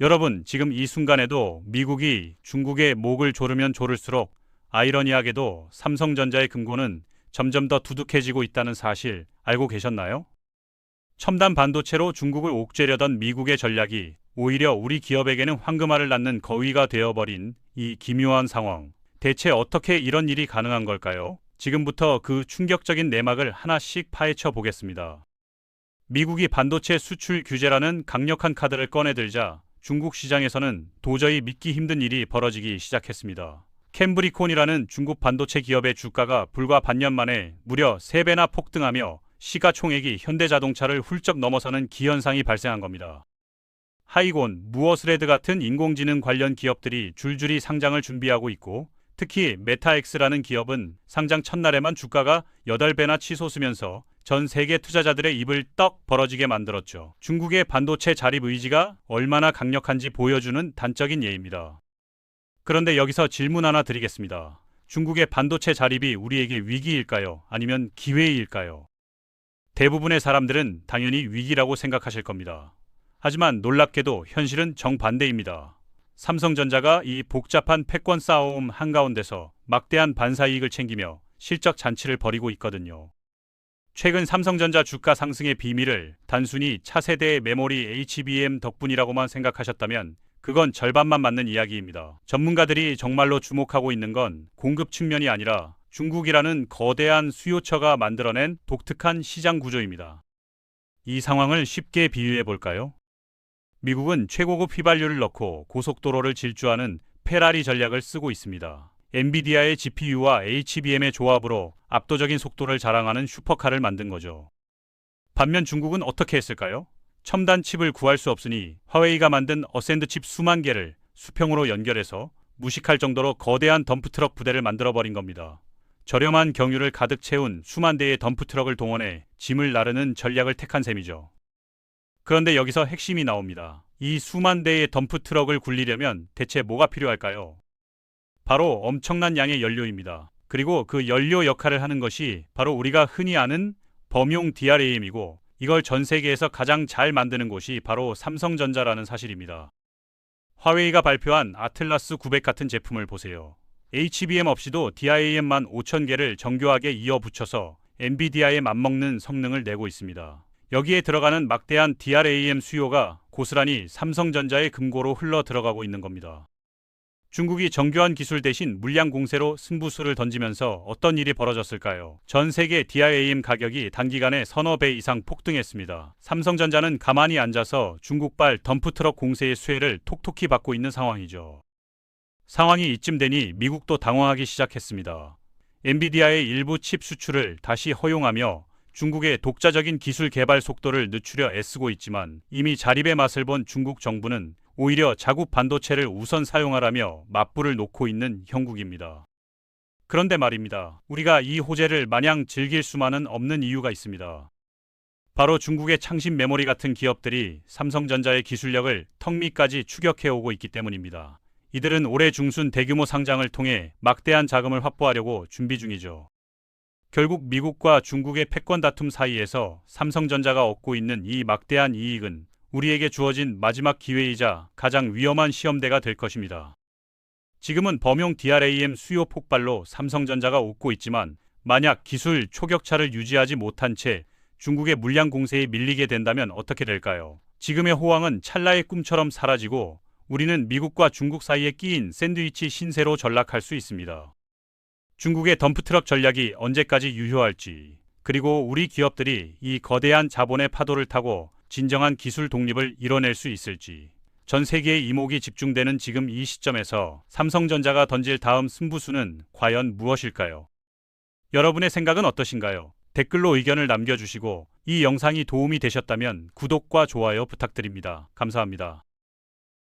여러분, 지금 이 순간에도 미국이 중국의 목을 조르면 조를수록 아이러니하게도 삼성전자의 금고는 점점 더 두둑해지고 있다는 사실 알고 계셨나요? 첨단 반도체로 중국을 옥죄려던 미국의 전략이 오히려 우리 기업에게는 황금알을 낳는 거위가 되어버린 이 기묘한 상황. 대체 어떻게 이런 일이 가능한 걸까요? 지금부터 그 충격적인 내막을 하나씩 파헤쳐 보겠습니다. 미국이 반도체 수출 규제라는 강력한 카드를 꺼내들자 중국 시장에서는 도저히 믿기 힘든 일이 벌어지기 시작했습니다. 캠브리콘이라는 중국 반도체 기업의 주가가 불과 반년 만에 무려 3배나 폭등하며 시가총액이 현대자동차를 훌쩍 넘어서는 기현상이 발생한 겁니다. 하이곤, 무어스레드 같은 인공지능 관련 기업들이 줄줄이 상장을 준비하고 있고, 특히 메타엑스라는 기업은 상장 첫날에만 주가가 8배나 치솟으면서 전 세계 투자자들의 입을 떡 벌어지게 만들었죠. 중국의 반도체 자립 의지가 얼마나 강력한지 보여주는 단적인 예입니다. 그런데 여기서 질문 하나 드리겠습니다. 중국의 반도체 자립이 우리에게 위기일까요? 아니면 기회일까요? 대부분의 사람들은 당연히 위기라고 생각하실 겁니다. 하지만 놀랍게도 현실은 정반대입니다. 삼성전자가 이 복잡한 패권 싸움 한가운데서 막대한 반사이익을 챙기며 실적 잔치를 벌이고 있거든요. 최근 삼성전자 주가 상승의 비밀을 단순히 차세대의 메모리 HBM 덕분이라고만 생각하셨다면 그건 절반만 맞는 이야기입니다. 전문가들이 정말로 주목하고 있는 건 공급 측면이 아니라 중국이라는 거대한 수요처가 만들어낸 독특한 시장 구조입니다. 이 상황을 쉽게 비유해 볼까요? 미국은 최고급 휘발유를 넣고 고속도로를 질주하는 페라리 전략을 쓰고 있습니다. 엔비디아의 GPU와 HBM의 조합으로 압도적인 속도를 자랑하는 슈퍼카를 만든 거죠. 반면 중국은 어떻게 했을까요? 첨단 칩을 구할 수 없으니 화웨이가 만든 어센드 칩 수만 개를 수평으로 연결해서 무식할 정도로 거대한 덤프트럭 부대를 만들어버린 겁니다. 저렴한 경유를 가득 채운 수만 대의 덤프트럭을 동원해 짐을 나르는 전략을 택한 셈이죠. 그런데 여기서 핵심이 나옵니다. 이 수만 대의 덤프트럭을 굴리려면 대체 뭐가 필요할까요? 바로 엄청난 양의 연료입니다. 그리고 그 연료 역할을 하는 것이 바로 우리가 흔히 아는 범용 DRAM이고, 이걸 전 세계에서 가장 잘 만드는 곳이 바로 삼성전자라는 사실입니다. 화웨이가 발표한 아틀라스 900 같은 제품을 보세요. HBM 없이도 DRAM만 5,000개를 정교하게 이어 붙여서 엔비디아에 맞먹는 성능을 내고 있습니다. 여기에 들어가는 막대한 DRAM 수요가 고스란히 삼성전자의 금고로 흘러 들어가고 있는 겁니다. 중국이 정교한 기술 대신 물량 공세로 승부수를 던지면서 어떤 일이 벌어졌을까요? 전 세계 DRAM 가격이 단기간에 서너 배 이상 폭등했습니다. 삼성전자는 가만히 앉아서 중국발 덤프트럭 공세의 수혜를 톡톡히 받고 있는 상황이죠. 상황이 이쯤 되니 미국도 당황하기 시작했습니다. 엔비디아의 일부 칩 수출을 다시 허용하며 중국의 독자적인 기술 개발 속도를 늦추려 애쓰고 있지만, 이미 자립의 맛을 본 중국 정부는 오히려 자국 반도체를 우선 사용하라며 맞불을 놓고 있는 형국입니다. 그런데 말입니다. 우리가 이 호재를 마냥 즐길 수만은 없는 이유가 있습니다. 바로 중국의 창신 메모리 같은 기업들이 삼성전자의 기술력을 턱 밑까지 추격해오고 있기 때문입니다. 이들은 올해 중순 대규모 상장을 통해 막대한 자금을 확보하려고 준비 중이죠. 결국 미국과 중국의 패권 다툼 사이에서 삼성전자가 얻고 있는 이 막대한 이익은 우리에게 주어진 마지막 기회이자 가장 위험한 시험대가 될 것입니다. 지금은 범용 DRAM 수요 폭발로 삼성전자가 웃고 있지만, 만약 기술 초격차를 유지하지 못한 채 중국의 물량 공세에 밀리게 된다면 어떻게 될까요? 지금의 호황은 찰나의 꿈처럼 사라지고 우리는 미국과 중국 사이에 끼인 샌드위치 신세로 전락할 수 있습니다. 중국의 덤프트럭 전략이 언제까지 유효할지, 그리고 우리 기업들이 이 거대한 자본의 파도를 타고 진정한 기술 독립을 이뤄낼 수 있을지, 전 세계의 이목이 집중되는 지금 이 시점에서 삼성전자가 던질 다음 승부수는 과연 무엇일까요? 여러분의 생각은 어떠신가요? 댓글로 의견을 남겨주시고, 이 영상이 도움이 되셨다면 구독과 좋아요 부탁드립니다. 감사합니다.